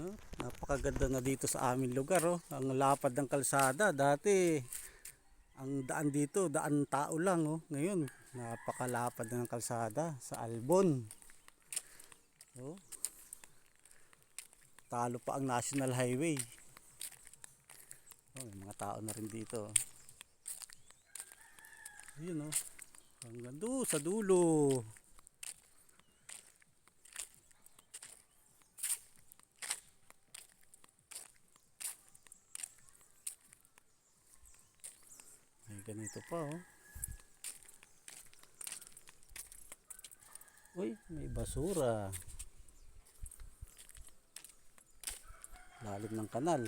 No? Napakaganda na dito sa aming lugar. Oh. Ang lapad ng kalsada. Dati, ang daan dito, daan tao lang. Oh. Ngayon, napakalapad na ng kalsada sa Albon. Oh. Talo pa ang National Highway. Oh, may mga tao na rin dito. Ayun oh. Hanggang doon sa dulo. May ganito pa oh. Uy, may basura. Lalim ng kanal.